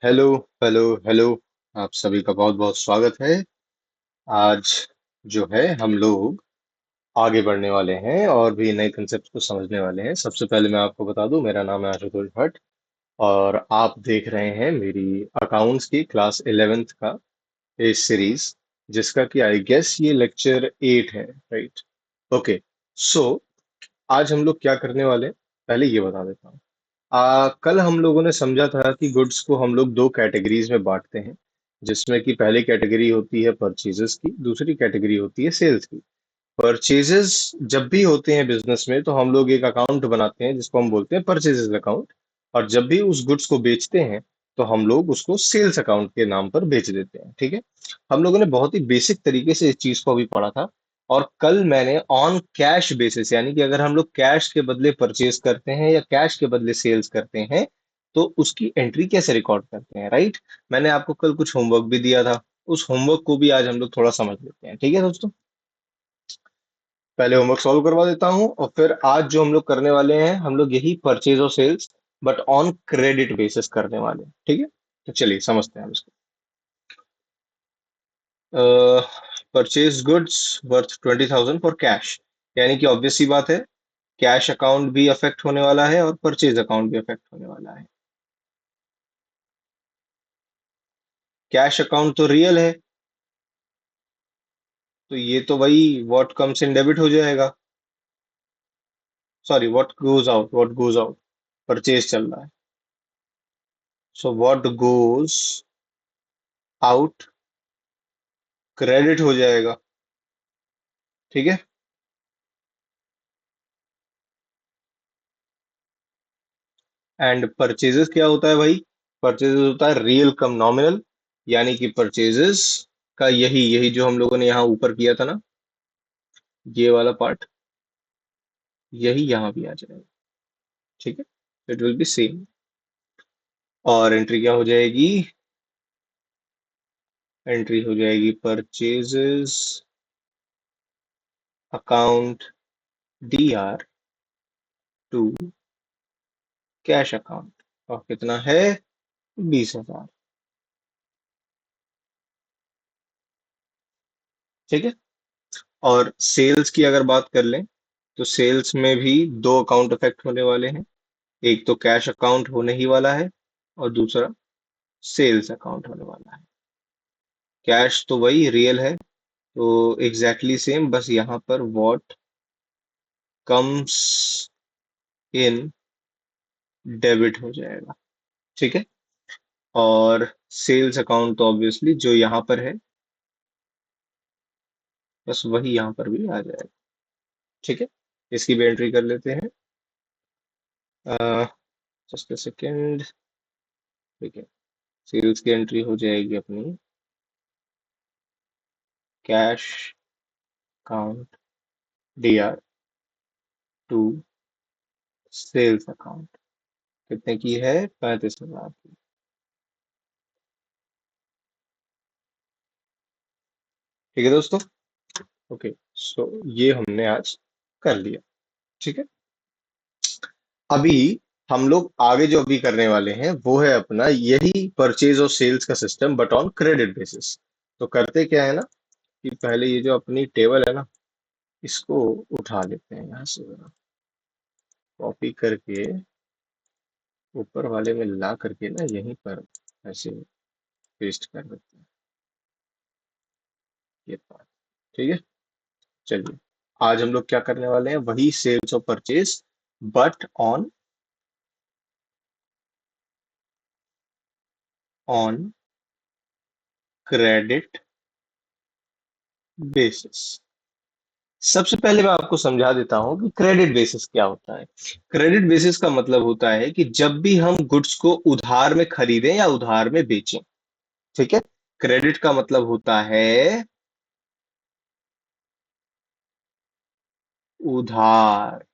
Hello hello hello. आप सभी का बहुत बहुत स्वागत है। आज जो है हम लोग आगे बढ़ने वाले हैं और भी नए कंसेप्ट को समझने वाले हैं। सबसे पहले मैं आपको बता दूं, मेरा नाम है आशुतोष भट्ट और आप देख रहे हैं मेरी अकाउंट्स की क्लास 11th का ए सीरीज, जिसका कि आई गेस ये लेक्चर 8 है, राइट? ओके। सो आज हम लोग क्या करने वाले हैं, पहले ये बता देता हूँ। कल हम लोगों ने समझा था कि गुड्स को हम लोग दो कैटेगरीज में बांटते हैं, जिसमें कि पहली कैटेगरी होती है परचेजेस की, दूसरी कैटेगरी होती है सेल्स की। परचेजेस जब भी होते हैं बिजनेस में तो हम लोग एक अकाउंट बनाते हैं जिसको हम बोलते हैं परचेजेस अकाउंट। और जब भी उस गुड्स को बेचते हैं तो हम लोग उसको सेल्स अकाउंट के नाम पर बेच देते हैं, ठीक है। हम लोगों ने बहुत ही बेसिक तरीके से इस चीज को अभी पढ़ा था। और कल मैंने ऑन कैश बेसिस, यानी कि अगर हम लोग कैश के बदले परचेज करते हैं या कैश के बदले सेल्स करते हैं तो उसकी एंट्री कैसे रिकॉर्ड करते हैं, राइट? मैंने आपको कल कुछ होमवर्क भी दिया था। उस होमवर्क को भी आज हम लोग थोड़ा समझ लेते हैं, ठीक है दोस्तों। पहले होमवर्क सॉल्व करवा देता हूं और फिर आज जो हम लोग करने वाले हैं, हम लोग यही परचेज और sales but on credit basis करने वाले हैं, ठीक है। तो चलिए समझते हैं हम इसको। Purchase goods worth 20,000 for cash, यानी कि ऑब्वियस सी बात है, कैश अकाउंट भी अफेक्ट होने वाला है और परचेज अकाउंट भी अफेक्ट होने वाला है। कैश अकाउंट तो रियल है, तो ये तो वही व्हाट कम्स इन डेबिट हो जाएगा। Sorry, what goes out purchase चल रहा है। So what goes out credit हो जाएगा, ठीक है। एंड परचेजेस क्या होता है भाई? परचेजेस होता है रियल कम नॉमिनल, यानी कि परचेजेस का यही यही जो हम लोगों ने यहाँ ऊपर किया था ना, ये वाला पार्ट, यही यहाँ भी आ जाएगा, ठीक है। It will be same. और एंट्री क्या हो जाएगी? एंट्री हो जाएगी purchases account D R to cash account. और कितना है? 20,000, ठीक है। और सेल्स की अगर बात कर लें तो सेल्स में भी दो अकाउंट अफेक्ट होने वाले हैं। एक तो कैश अकाउंट होने ही वाला है और दूसरा सेल्स अकाउंट होने वाला है। कैश तो वही रियल है, तो एग्जैक्टली सेम, बस यहाँ पर व्हाट कम्स इन डेबिट हो जाएगा, ठीक है। और सेल्स अकाउंट तो ऑब्वियसली जो यहाँ पर है, बस वही यहाँ पर भी आ जाएगा, ठीक है। इसकी भी एंट्री कर लेते हैं। जस्ट अ सेकेंड, ठीक है। सेल्स की एंट्री हो जाएगी अपनी cash account D R to sales account. कितने की है? 35,000 की। ठीक है दोस्तों। ओके। सो ये हमने आज कर लिया, ठीक है। अभी हम लोग आगे जो अभी करने वाले हैं वो है अपना यही परचेज और सेल्स का system but on credit basis. तो करते क्या है ना, कि पहले ये जो अपनी टेबल है ना, इसको उठा लेते हैं यहाँ से, कॉपी करके ऊपर वाले में ला करके ना यहीं पर ऐसे पेस्ट कर देते हैं, ये बात, ठीक है। चलिए, आज हम लोग क्या करने वाले हैं, वही सेल्स और purchase but on on credit basis. सबसे पहले मैं आपको समझा देता हूं कि क्रेडिट बेसिस क्या होता है। क्रेडिट बेसिस का मतलब होता है कि जब भी हम गुड्स को उधार में खरीदें या उधार में बेचें, ठीक है। क्रेडिट का मतलब होता है उधार,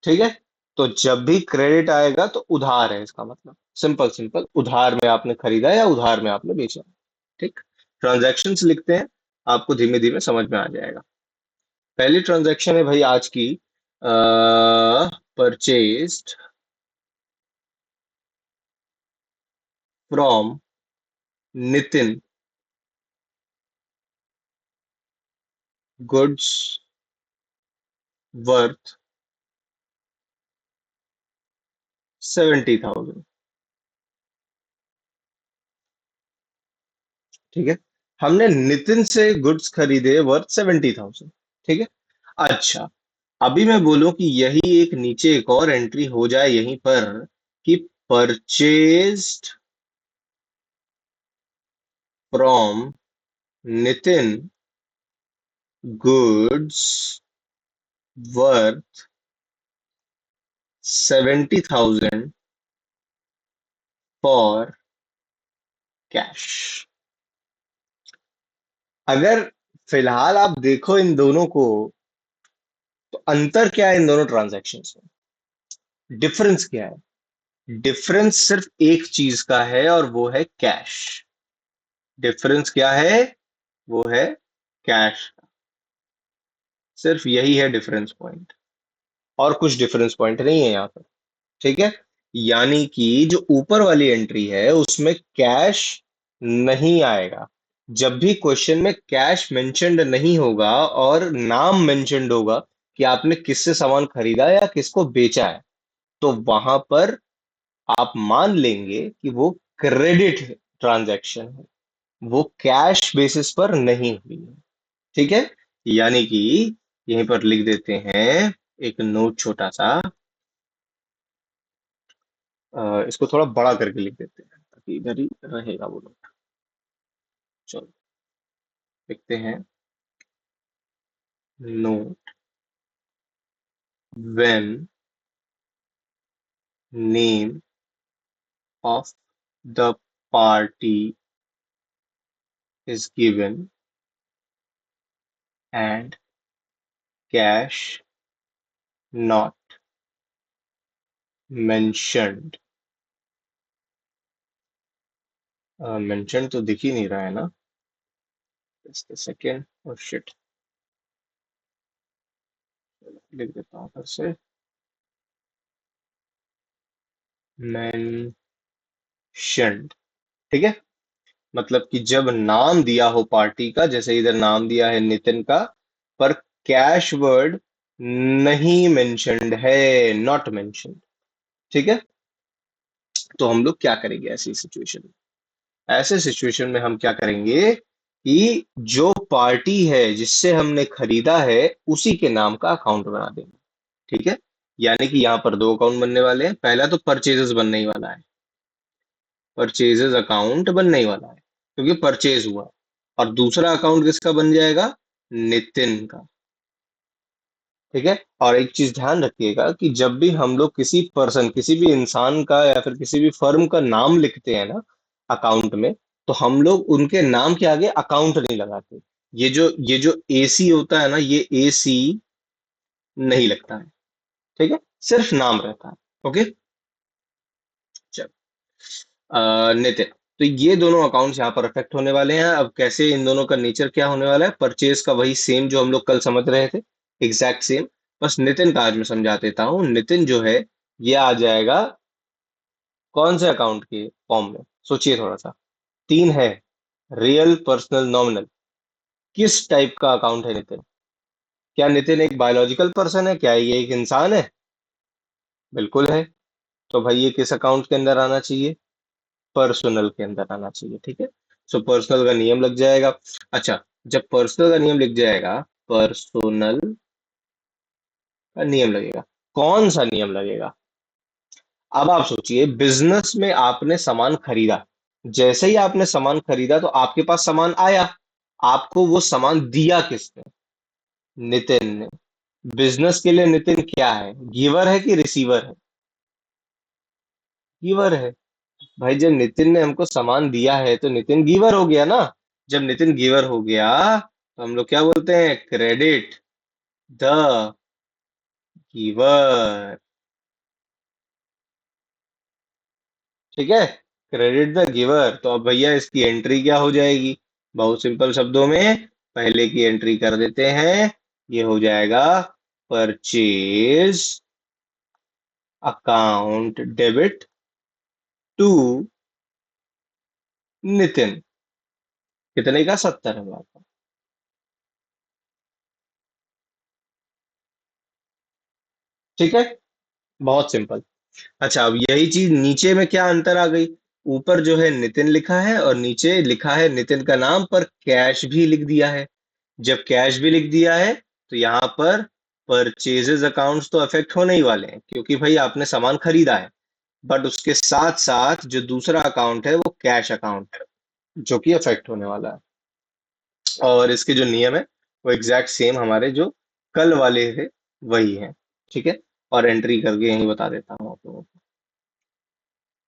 ठीक है। तो जब भी क्रेडिट आएगा तो उधार है, इसका मतलब सिंपल सिंपल, उधार में आपने खरीदा या उधार में आपने बेचा, ठीक। ट्रांजैक्शंस लिखते हैं, आपको धीमे धीमे समझ में आ जाएगा। पहली ट्रांजैक्शन है भाई आज की, purchased from Nitin goods worth 70,000। ठीक है, हमने नितिन से गुड्स खरीदे वर्थ 70,000। ठीक है, अच्छा, अभी मैं बोलूं कि यही एक नीचे एक और एंट्री हो जाए यहीं पर कि purchased from Nitin goods worth 70,000 for cash. अगर फिलहाल आप देखो इन दोनों को, तो अंतर क्या है इन दोनों ट्रांजैक्शंस में, डिफरेंस क्या है? डिफरेंस सिर्फ एक चीज का है और वो है कैश। डिफरेंस क्या है? वो है कैश। सिर्फ यही है डिफरेंस पॉइंट, और कुछ डिफरेंस पॉइंट नहीं है यहाँ पर। ठीक है, यानी कि जो ऊपर वाली एंट्री है उसमें कैश नहीं आएगा। जब भी क्वेश्चन में कैश मेंशन्ड नहीं होगा और नाम मेंशन्ड होगा कि आपने किससे सामान खरीदा या किसको बेचा है, तो वहां पर आप मान लेंगे कि वो क्रेडिट ट्रांजैक्शन है, वो कैश बेसिस पर नहीं हुई है। ठीक है, यानी कि यहीं पर लिख देते हैं एक नोट छोटा सा, इसको थोड़ा बड़ा करके लिख देते हैं ताकि इधर ही रहेगा वो नोट। चलो लिखते हैं, note when name of the party is given and cash not mentioned. Mention तो दिख ही नहीं रहा है ना, जस्ट सेकेंड, और शिट, लिख देता हूँ फिर से, मेंशन्ड। ठीक है, मतलब कि जब नाम दिया हो पार्टी का, जैसे इधर नाम दिया है नितिन का, पर कैश वर्ड नहीं मेंशन्ड है, नॉट मेंशन्ड। ठीक है, तो हम लोग क्या करेंगे ऐसी सिचुएशन में? ऐसे सिचुएशन में हम क्या करेंगे कि जो पार्टी है जिससे हमने खरीदा है उसी के नाम का अकाउंट बना देंगे। ठीक है, यानी कि यहाँ पर दो अकाउंट बनने वाले हैं। पहला तो परचेजेस बनने ही वाला है, परचेजेस अकाउंट बनने ही वाला है क्योंकि परचेज हुआ। और दूसरा अकाउंट किसका बन जाएगा? नितिन का। ठीक है, और एक चीज ध्यान रखिएगा कि जब भी हम लोग किसी पर्सन, किसी भी इंसान का या फिर किसी भी फर्म का नाम लिखते हैं ना अकाउंट में, तो हम लोग उनके नाम के आगे अकाउंट नहीं लगाते। ये जो एसी होता है ना, ये एसी नहीं लगता है। ठीक है, सिर्फ नाम रहता है। ओके, चल, नितिन, तो ये दोनों अकाउंट्स यहाँ पर अफेक्ट होने वाले हैं। अब कैसे, इन दोनों का नेचर क्या होने वाला है? परचेज का वही सेम जो हम लोग कल समझ रहे थे, एग्जैक्ट सेम। बस नितिन का आज मैं समझा देता हूँ। नितिन जो है ये आ जाएगा कौन से अकाउंट के फॉर्म में? सोचिए थोड़ा सा। तीन है, रियल, पर्सनल, नॉमिनल। किस टाइप का अकाउंट है नितिन? क्या नितिन एक बायोलॉजिकल पर्सन है? क्या ये एक इंसान है? बिल्कुल है। तो भाई ये किस अकाउंट के अंदर आना चाहिए? पर्सनल के अंदर आना चाहिए। ठीक है, सो पर्सनल का नियम लग जाएगा। अच्छा, जब पर्सनल का नियम लिख जाएगा, पर्सनल का नियम लगेगा। कौन सा नियम लगेगा? अब आप सोचिए, बिजनेस में आपने सामान खरीदा, जैसे ही आपने सामान खरीदा तो आपके पास सामान आया, आपको वो सामान दिया किसने? नितिन ने। बिजनेस के लिए नितिन क्या है? गिवर है कि रिसीवर है? गिवर है। भाई जब नितिन ने हमको सामान दिया है तो नितिन गिवर हो गया ना। जब नितिन गिवर हो गया तो हम लोग क्या बोलते हैं? Credit the giver. ठीक है, क्रेडिट द गिवर। तो अब भैया इसकी एंट्री क्या हो जाएगी? बहुत सिंपल शब्दों में पहले की एंट्री कर देते हैं। ये हो जाएगा purchase account debit to Nitin. कितने का? 70,000 का। ठीक है, बहुत सिंपल। अच्छा, अब यही चीज नीचे में क्या अंतर आ गई? ऊपर जो है नितिन लिखा है और नीचे लिखा है नितिन का नाम, पर कैश भी लिख दिया है। जब कैश भी लिख दिया है तो यहाँ पर परचेजेस अकाउंट्स तो अफेक्ट होने ही वाले हैं, क्योंकि भाई आपने सामान खरीदा है। बट उसके साथ साथ जो दूसरा अकाउंट है वो कैश अकाउंट है, जो कि अफेक्ट होने वाला है। और इसके जो नियम है वो एग्जैक्ट सेम हमारे जो कल वाले थे वही है। ठीक है, और एंट्री करके यही बता देता हूँ आप लोगों को।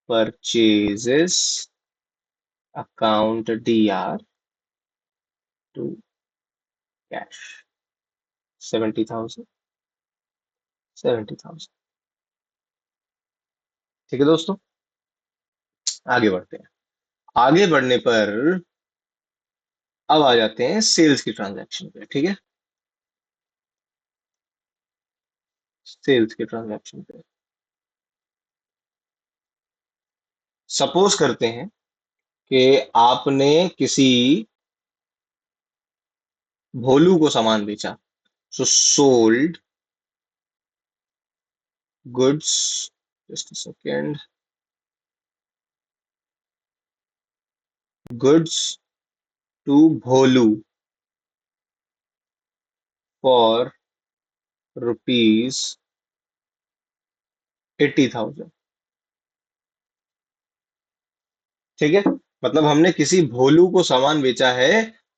Purchases account DR to cash, 70,000, 70,000। ठीक है दोस्तों, आगे बढ़ते हैं। आगे बढ़ने पर अब आ जाते हैं सेल्स की ट्रांजैक्शन पे। ठीक है, सेल्स के ट्रांजैक्शन पे सपोज करते हैं कि आपने किसी भोलू को सामान बेचा। So sold goods, just second, goods to Bholu for ₹80,000। ठीक है, मतलब हमने किसी भोलू को सामान बेचा है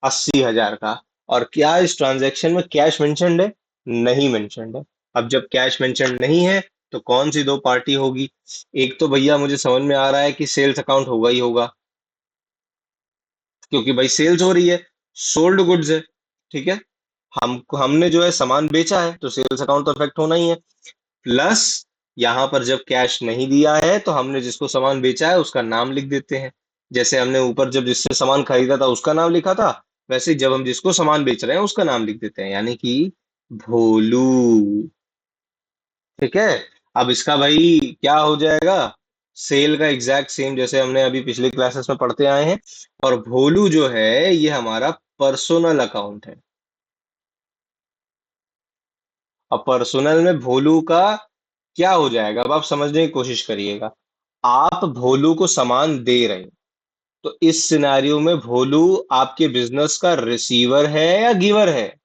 80,000 का। और क्या इस ट्रांजैक्शन में कैश मेंशन्ड है? नहीं मेंशन्ड है। अब जब कैश मेंशन्ड नहीं है तो कौन सी दो पार्टी होगी? एक तो भैया मुझे समझ में आ रहा है कि सेल्स अकाउंट होगा ही होगा, क्योंकि भाई सेल्स हो रही है, सोल्ड गुड्स है। ठीक है, हमने जो है सामान बेचा है तो सेल्स अकाउंट तो अफेक्ट होना ही है। प्लस यहाँ पर जब कैश नहीं दिया है तो हमने जिसको सामान बेचा है उसका नाम लिख देते हैं। जैसे हमने ऊपर जब जिससे सामान खरीदा था उसका नाम लिखा था, वैसे ही जब हम जिसको सामान बेच रहे हैं उसका नाम लिख देते हैं, यानी कि भोलू। ठीक है, अब इसका भाई क्या हो जाएगा? सेल का एग्जैक्ट सेम जैसे हमने अभी पिछले क्लासेस में पढ़ते आए हैं। और भोलू जो है ये हमारा पर्सनल अकाउंट है। अब पर्सनल में भोलू का क्या हो जाएगा, अब आप समझने की कोशिश करिएगा। आप भोलू को सामान दे रहे हैं, तो इस सिनेरियो में भोलू आपके बिजनेस का रिसीवर है या गिवर है?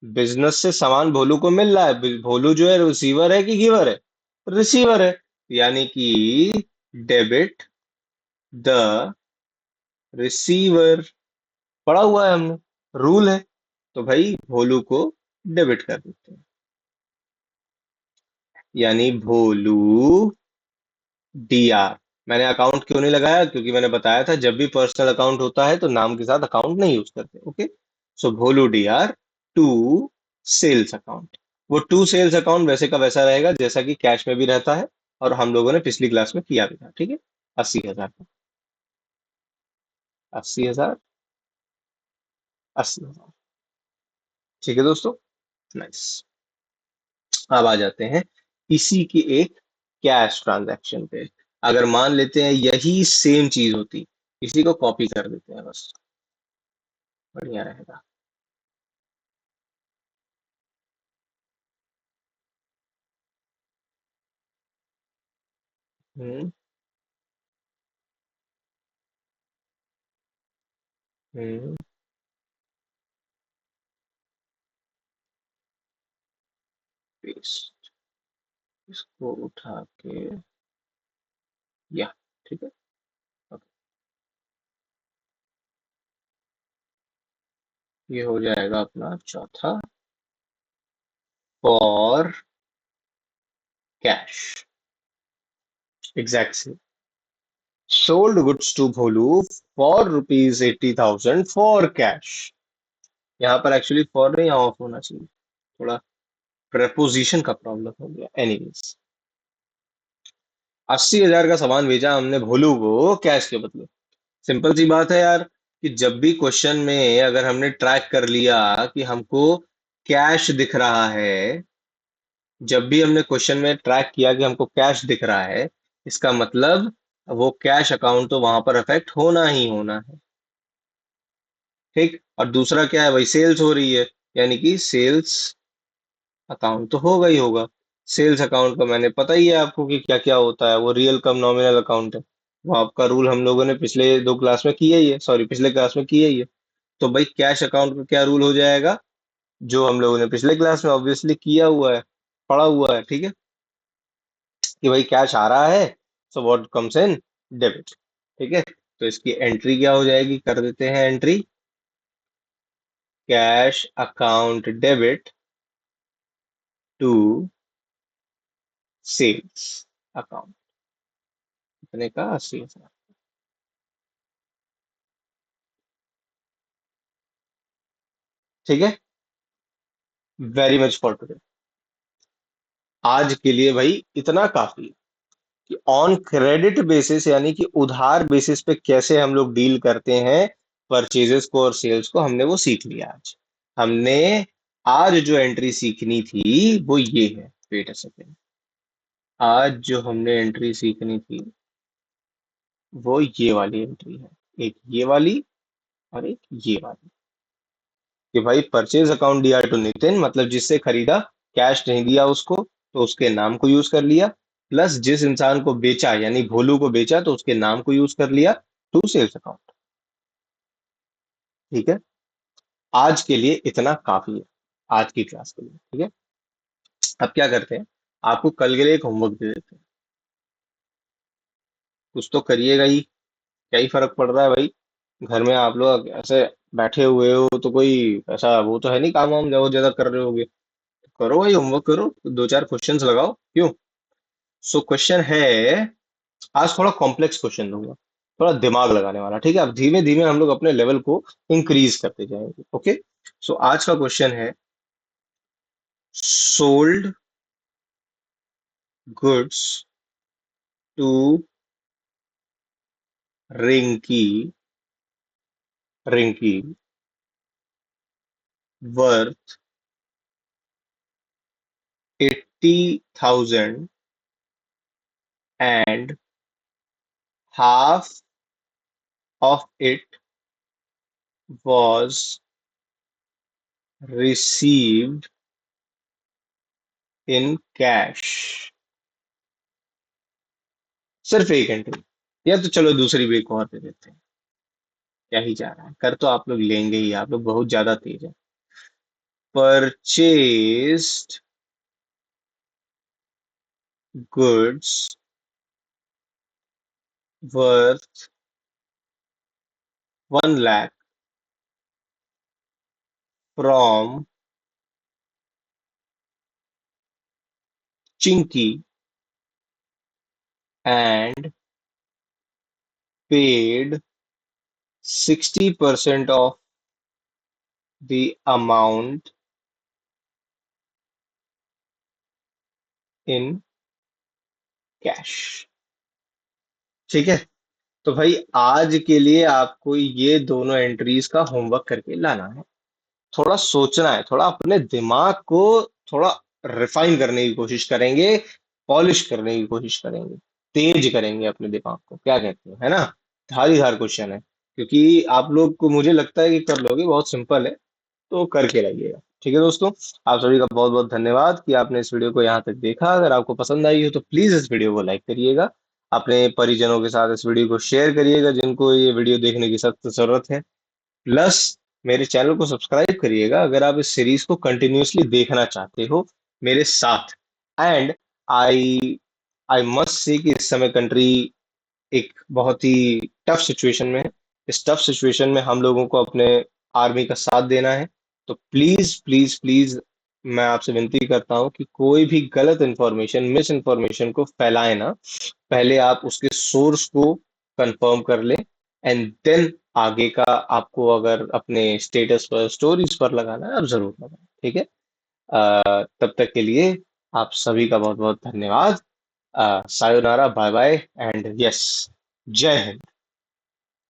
बिजनेस से सामान भोलू को मिल रहा है, भोलू जो है रिसीवर है कि गिवर है? रिसीवर है, यानी कि डेबिट द रिसीवर। पढ़ा हुआ है हमने, रूल है। तो भाई भोलू को डेबिट कर देते हैं, यानी भोलू DR। मैंने अकाउंट क्यों नहीं लगाया? क्योंकि मैंने बताया था जब भी पर्सनल अकाउंट होता है तो नाम के साथ अकाउंट नहीं यूज करते। Okay, so Bholu DR to sales account. वो टू सेल्स अकाउंट वैसे का वैसा रहेगा जैसा कि कैश में भी रहता है, और हम लोगों ने पिछली क्लास में किया भी था। ठीक है, 80,000 का, 80,000, 80,000। ठीक है दोस्तों, नाइस। अब आ जाते हैं इसी की एक कैश ट्रांजैक्शन पे। अगर मान लेते हैं यही सेम चीज होती, इसी को कॉपी कर देते हैं बस, बढ़िया रहेगा। हम्म, हम्म, पेस्ट, इसको उठा के, या, ठीक है। ओके, ये हो जाएगा अपना चौथा, for cash, exact. Sold goods to Bholu for ₹80,000 for cash. यहाँ पर एक्चुअली फॉर नहीं, ऑफ होना चाहिए, थोड़ा प्रपोजिशन का प्रॉब्लम हो गया। एनीवेज, 80,000 का सामान भेजा हमने भोलू को कैश के बदले। सिंपल सी बात है यार, कि जब भी क्वेश्चन में अगर हमने ट्रैक कर लिया कि हमको कैश दिख रहा है, जब भी हमने क्वेश्चन में ट्रैक किया कि हमको कैश दिख रहा है, इसका मतलब वो कैश अकाउंट तो वहां पर अफेक्ट होना ही होना है। ठीक, और दूसरा क्या है भाई, सेल्स हो रही है, यानी कि सेल्स अकाउंट तो होगा ही होगा। सेल्स अकाउंट का मैंने पता ही है आपको कि क्या क्या होता है, वो रियल कम नॉमिनल अकाउंट है। वो आपका रूल हम लोगों ने पिछले दो क्लास में किया ही है, सॉरी पिछले क्लास में किया ही है। तो भाई कैश अकाउंट का क्या रूल हो जाएगा, जो हम लोगों ने पिछले क्लास में ऑब्वियसली किया हुआ है, पढ़ा हुआ है, ठीक है, कि भाई कैश आ रहा है, so what comes in, debit. ठीक है, तो इसकी एंट्री क्या हो जाएगी, कर देते हैं entry, cash account debit to sales account, इतने का 80,000। ठीक है, वेरी मच फॉर टुडे। आज के लिए भाई इतना काफी है कि ऑन क्रेडिट बेसिस यानी कि उधार बेसिस पे कैसे हम लोग डील करते हैं परचेजेस को और सेल्स को, हमने वो सीख लिया आज। हमने आज जो एंट्री सीखनी थी वो ये है, वेट अ सेकेंड, आज जो हमने एंट्री सीखनी थी वो ये वाली एंट्री है, एक ये वाली और एक ये वाली, कि भाई परचेज अकाउंट दिया टू नितिन, मतलब जिससे खरीदा, कैश नहीं दिया उसको तो उसके नाम को यूज कर लिया, प्लस जिस इंसान को बेचा यानी भोलू को बेचा तो उसके नाम को यूज कर लिया टू सेल्स अकाउंट। ठीक है, आज के लिए इतना काफी है, आज की क्लास के लिए। ठीक है, अब क्या करते हैं, आपको कल के लिए एक होमवर्क दे देते हैं, कुछ तो करिएगा ही, क्या ही फर्क पड़ रहा है भाई, घर में आप लोग ऐसे बैठे हुए हो तो कोई ऐसा वो तो है नहीं, काम वाम ज्यादा ज्यादा कर रहे होगे, करो भाई होमवर्क करो, दो चार क्वेश्चंस लगाओ, क्यों। सो क्वेश्चन है, आज थोड़ा कॉम्प्लेक्स क्वेश्चन दूंगा, थोड़ा दिमाग लगाने वाला, ठीक है, अब धीमे धीमे हम लोग अपने लेवल को इंक्रीज करते जाएंगे। ओके, सो आज का क्वेश्चन है, sold goods to Rinki, Rinki worth 80,000 and half of it was received in cash। सिर्फ एक एंट्री, या तो चलो दूसरी भी एक और दे देते हैं, क्या ही जा रहा है, कर तो आप लोग लेंगे ही, आप लोग बहुत ज्यादा तेज है। Purchased goods worth 1 lakh from Chinki and paid 60% of the amount in cash। ठीक है, तो भाई आज के लिए आपको ये दोनों एंट्रीज का होमवर्क करके लाना है, थोड़ा सोचना है, थोड़ा अपने दिमाग को थोड़ा रिफाइन करने की कोशिश करेंगे, पॉलिश करने की कोशिश करेंगे, तेज करेंगे अपने दिमाग को, क्या कहते हो, है ना। धारी धार क्वेश्चन है, क्योंकि आप लोग को मुझे लगता है कि कर लोगे, बहुत सिंपल है, तो करके लाइएगा। ठीक है दोस्तों, आप सभी का बहुत बहुत धन्यवाद कि आपने इस वीडियो को यहाँ तक देखा। अगर आपको पसंद आई हो तो प्लीज इस वीडियो को लाइक करिएगा, अपने परिजनों के साथ इस वीडियो को शेयर करिएगा जिनको ये वीडियो देखने की सख्त जरूरत है, प्लस मेरे चैनल को सब्सक्राइब करिएगा अगर आप इस सीरीज को कंटिन्यूअसली देखना चाहते हो मेरे साथ। And I I must say कि इस समय कंट्री एक बहुत ही टफ सिचुएशन में है, इस टफ सिचुएशन में हम लोगों को अपने आर्मी का साथ देना है। तो प्लीज प्लीज प्लीज मैं आपसे विनती करता हूं कि कोई भी गलत इंफॉर्मेशन, मिस इंफॉर्मेशन को फैलाए ना, पहले आप उसके सोर्स को कंफर्म कर लें, एंड देन आगे का आपको अगर अपने स्टेटस पर, स्टोरीज पर लगाना है, आप जरूर लगाएं। ठीक है, तब तक के लिए आप सभी का बहुत बहुत धन्यवाद। Sayonara, bye bye and yes, जय हिंद।